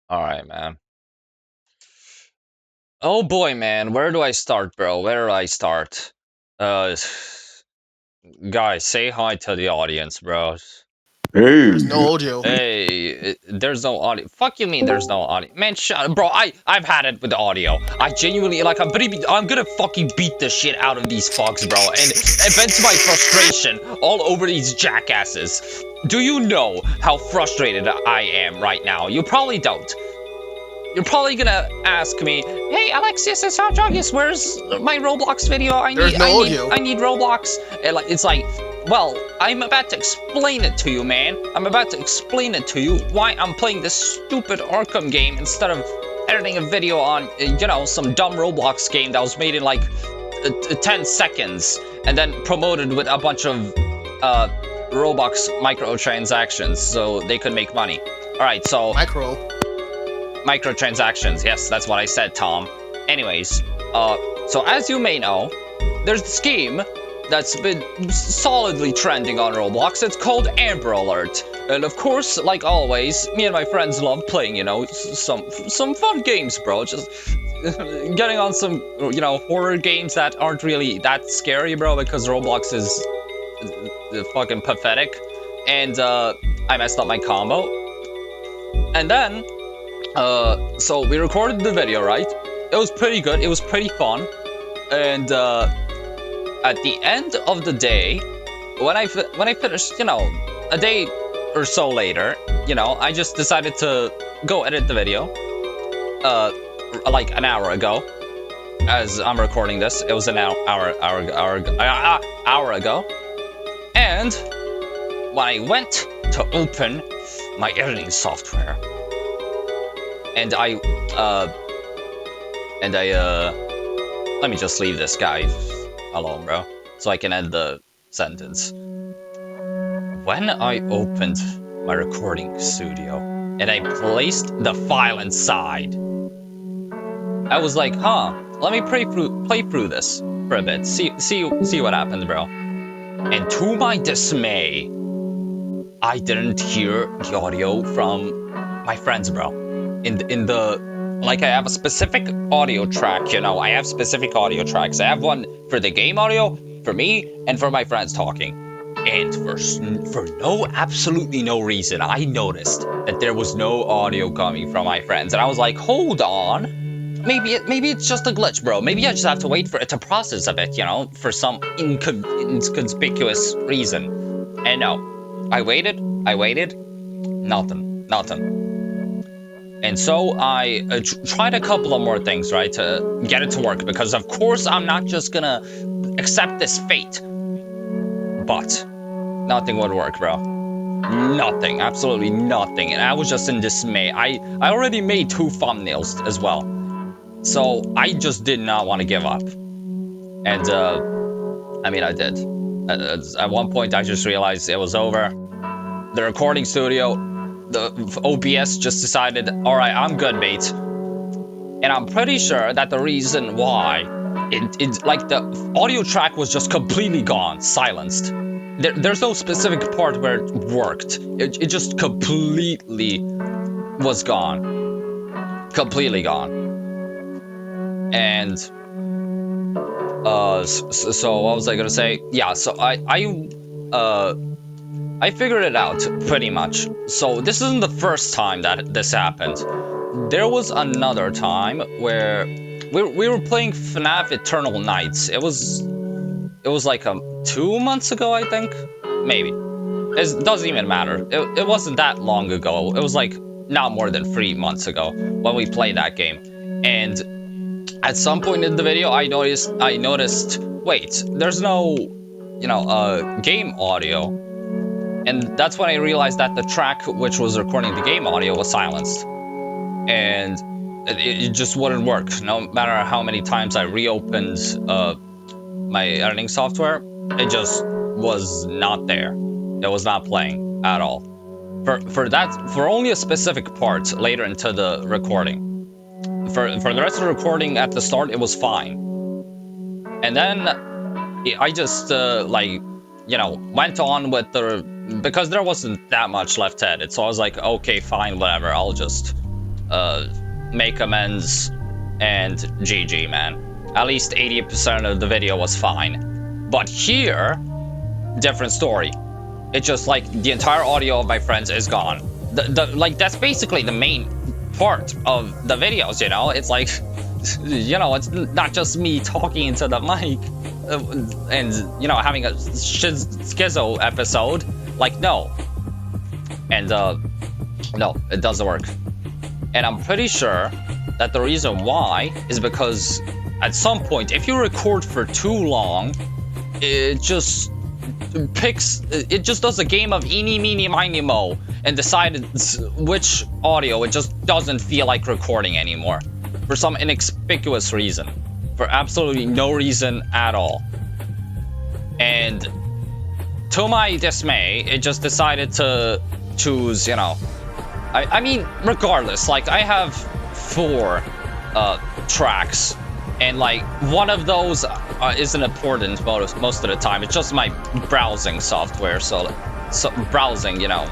Alright, man. Oh boy, man. Where do I start, bro? Where do I start? Uh, guys, say hi to the audience, bro. There's Hey, no audio. Hey, there's no audio. Fuck you mean there's no audio? Man, shut up, bro. I've had it with the audio. I genuinely, like, I'm gonna fucking beat the shit out of these fucks, bro. And it vents my frustration all over these jackasses. Do you know how frustrated I am right now? You probably don't. You're probably gonna ask me, "Hey, Alexius, it's Hedgehog. Where's my Roblox video? There's no audio. I need Roblox." And it's like, well, I'm about to explain it to you, man. I'm about to explain it to you why I'm playing this stupid Arkham game instead of editing a video on, some dumb Roblox game that was made in like 10 seconds and then promoted with a bunch of Roblox microtransactions so they could make money. All right, so microtransactions, yes, that's what I said, Tom. Anyways, so as you may know, there's this game that's been solidly trending on Roblox. It's called Amber Alert. And of course, like always, me and my friends love playing, some fun games, bro. Just getting on some, horror games that aren't really that scary, bro, because Roblox is fucking pathetic. And I messed up my combo. And then so we recorded the video, right? It was pretty good. It was pretty fun. And at the end of the day, when I finished, a day or so later, I just decided to go edit the video. Like an hour ago, as I'm recording this, it was an hour ago. And when I went to open my editing software, and let me just leave this guy alone, bro, so I can end the sentence. When I opened my recording studio and I placed the file inside, I was like, let me play through this for a bit, see what happens, bro. And to my dismay, I didn't hear the audio from my friends, bro. In the like, I have a specific audio track, I have specific audio tracks. I have one for the game audio, for me, and for my friends talking. And for absolutely no reason, I noticed that there was no audio coming from my friends. And I was like, hold on. Maybe it's just a glitch, bro. Maybe I just have to wait for it to process a bit, for some inconspicuous reason. And no, I waited, nothing. And so I tried a couple of more things, right, to get it to work, because of course I'm not just gonna accept this fate. But nothing would work, bro. Nothing, absolutely nothing. And I was just in dismay. I already made 2 thumbnails as well. So I just did not want to give up. And I did. At one point I just realized it was over. The recording studio, the OBS just decided, alright, I'm good, mate. And I'm pretty sure that the reason why it like, the audio track was just completely gone, silenced. There's no specific part where it worked. It just completely was gone. Completely gone. And so what was I gonna say? Yeah, so I figured it out, pretty much. So this isn't the first time that this happened. There was another time where we were playing FNAF Eternal Nights. It was like 2 months ago, I think? Maybe. It doesn't even matter. It wasn't that long ago. It was like not more than 3 months ago when we played that game. And at some point in the video, I noticed, wait, there's no, game audio. And that's when I realized that the track which was recording the game audio was silenced. And it just wouldn't work. No matter how many times I reopened my editing software, it just was not there. It was not playing at all. For only a specific part later into the recording. For the rest of the recording at the start, it was fine. And then I just went on with because there wasn't that much left to edit, so I was like, okay, fine, whatever, I'll just make amends, and GG, man. At least 80% of the video was fine. But here, different story. It's just like the entire audio of my friends is gone. Like, that's basically the main part of the videos, you know? It's like, you know, it's not just me talking into the mic and, you know, having a schizo episode. Like, no. And, no, it doesn't work. And I'm pretty sure that the reason why is because at some point, if you record for too long, it just does a game of eeny, meeny, miny, mo, and decides which audio it just doesn't feel like recording anymore. For some inconspicuous reason. For absolutely no reason at all. And to my dismay, it just decided to choose, you know, I mean, regardless, like, I have 4 tracks, and like, one of those isn't important most of the time. It's just my browsing software, so browsing, you know,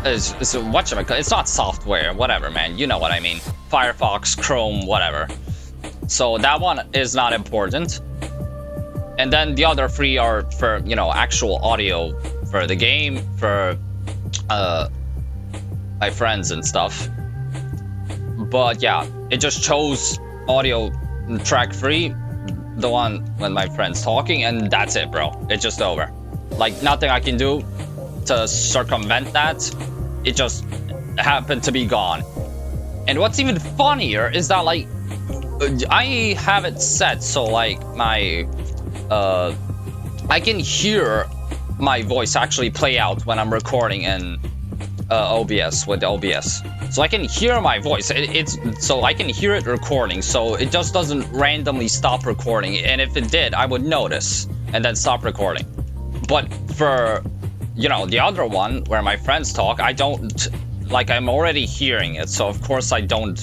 is whatchamacallit. It's not software, whatever, man, you know what I mean. Firefox, Chrome, whatever. So that one is not important. And then the other 3 are for, you know, actual audio for the game, for my friends and stuff. But yeah, it just chose audio track 3, the one when my friend's talking, and that's it, bro. It's just over. Like, nothing I can do to circumvent that. It just happened to be gone. And what's even funnier is that, like, I have it set so, like, my I can hear my voice actually play out when I'm recording in OBS, with OBS. So I can hear my voice. So I can hear it recording, so it just doesn't randomly stop recording. And if it did, I would notice and then stop recording. But for, you know, the other one where my friends talk, I don't, like, I'm already hearing it, so of course I don't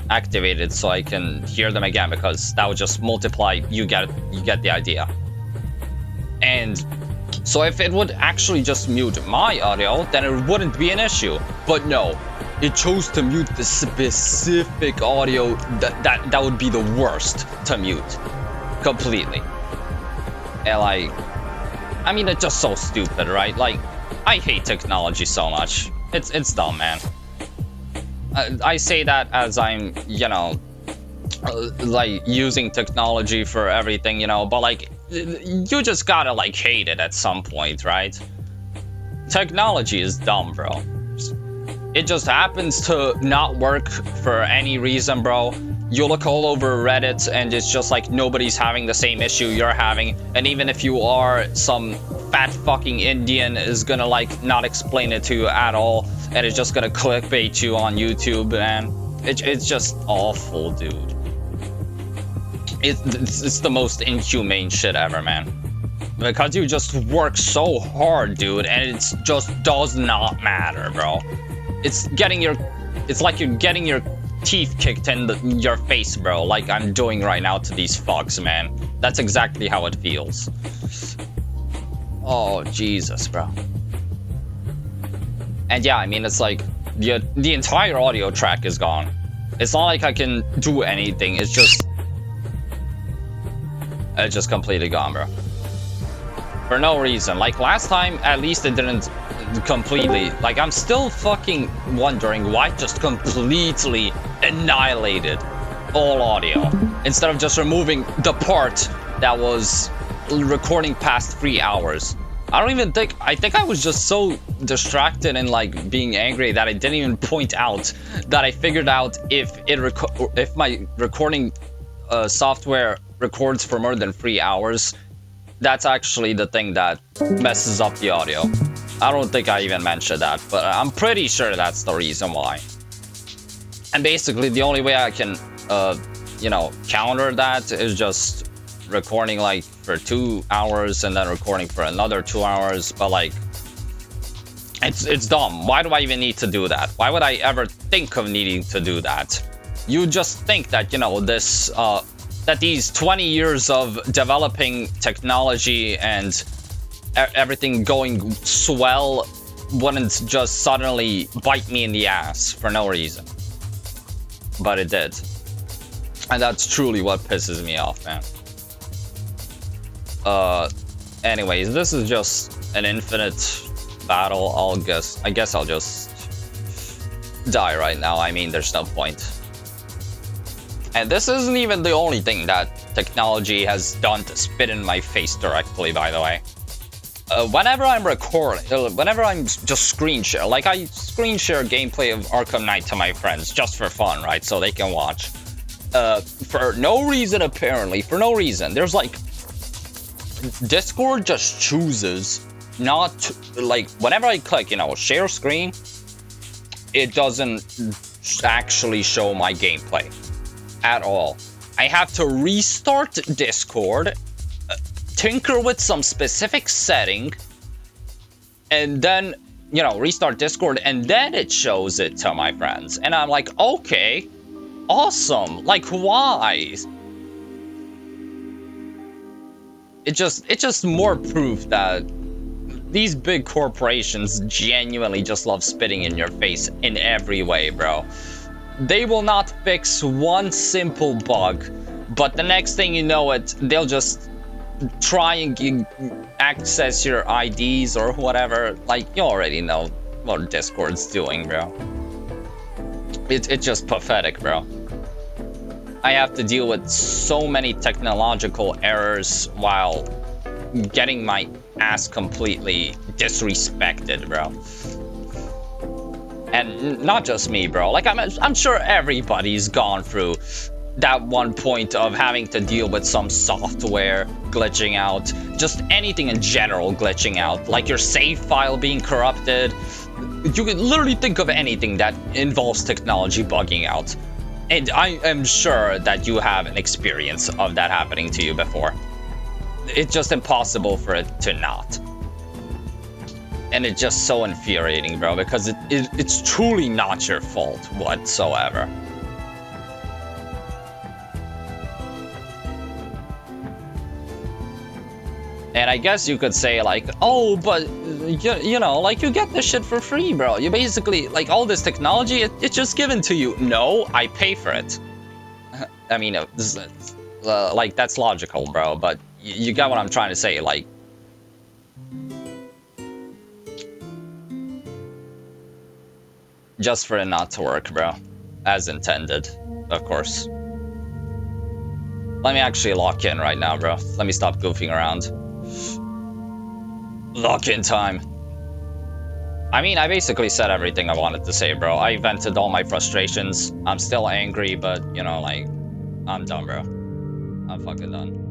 activate it so I can hear them again, because that would just multiply. You get the idea. And so if it would actually just mute my audio, then it wouldn't be an issue. But no, it chose to mute the specific audio that would be the worst to mute completely. And like, I mean, it's just so stupid, right? Like, I hate technology so much. It's dumb, man. I say that as I'm, you know, like, using technology for everything, you know, but like, you just gotta, like, hate it at some point, right? Technology is dumb, bro. It just happens to not work for any reason, bro. You look all over Reddit and it's just like nobody's having the same issue you're having. And even if you are, some fat fucking Indian is gonna, like, not explain it to you at all. And it's just gonna clickbait you on YouTube, man. It's just awful, dude. It's the most inhumane shit ever, man. Because you just work so hard, dude, and it just does not matter, bro. It's like you're getting your teeth kicked in your face, bro, like I'm doing right now to these fucks, man. That's exactly how it feels. Oh, Jesus, bro. And yeah, I mean, it's like, the entire audio track is gone. It's not like I can do anything, it's just completely gone, bro. For no reason. Like, last time, at least it didn't completely. Like, I'm still fucking wondering why it just completely annihilated all audio. Instead of just removing the part that was recording past 3 hours. I think I was just so distracted and, like, being angry that I didn't even point out that I figured out if my recording software records for more than 3 hours, that's actually the thing that messes up the audio. I don't think I even mentioned that, but I'm pretty sure that's the reason why. And basically, the only way I can, you know, counter that is just recording, like, for 2 hours and then recording for another 2 hours. But, like, it's dumb. Why do I even need to do that? Why would I ever think of needing to do that? You just think that, you know, this, that these 20 years of developing technology and everything going swell wouldn't just suddenly bite me in the ass for no reason. but it did. And that's truly what pisses me off, man. Anyways, this is just an infinite battle. I guess I'll just die right now. I mean, there's no point. And this isn't even the only thing that technology has done to spit in my face directly, by the way. Whenever I'm recording, whenever I'm just screen share, like I screen share gameplay of Arkham Knight to my friends just for fun, right? So they can watch. For no reason, apparently, for no reason. There's like, Discord just chooses not to, like, whenever I click, you know, share screen, it doesn't actually show my gameplay at all. I have to restart Discord, tinker with some specific setting, and then, you know, restart Discord, and then it shows it to my friends. And I'm like, okay, awesome. Like, why? It's just more proof that these big corporations genuinely just love spitting in your face in every way, bro. They will not fix one simple bug, but the next thing you know it, they'll just try and access your IDs or whatever. Like, you already know what Discord's doing, bro. It's just pathetic, bro. I have to deal with so many technological errors while getting my ass completely disrespected, bro. And not just me, bro. Like, I'm sure everybody's gone through that one point of having to deal with some software glitching out, just anything in general glitching out, like your save file being corrupted. You can literally think of anything that involves technology bugging out. And I am sure that you have an experience of that happening to you before. It's just impossible for it to not. And it's just so infuriating, bro, because it's truly not your fault whatsoever. And I guess you could say, like, oh, but, you know, like, you get this shit for free, bro. You basically, like, all this technology, it's just given to you. No, I pay for it. I mean, like, that's logical, bro, but you get what I'm trying to say, like. Just for it not to work, bro. As intended, of course. Let me actually lock in right now, bro. Let me stop goofing around. Lock in time. I mean, I basically said everything I wanted to say, bro. I vented all my frustrations. I'm still angry, but, you know, like, I'm done, bro. I'm fucking done.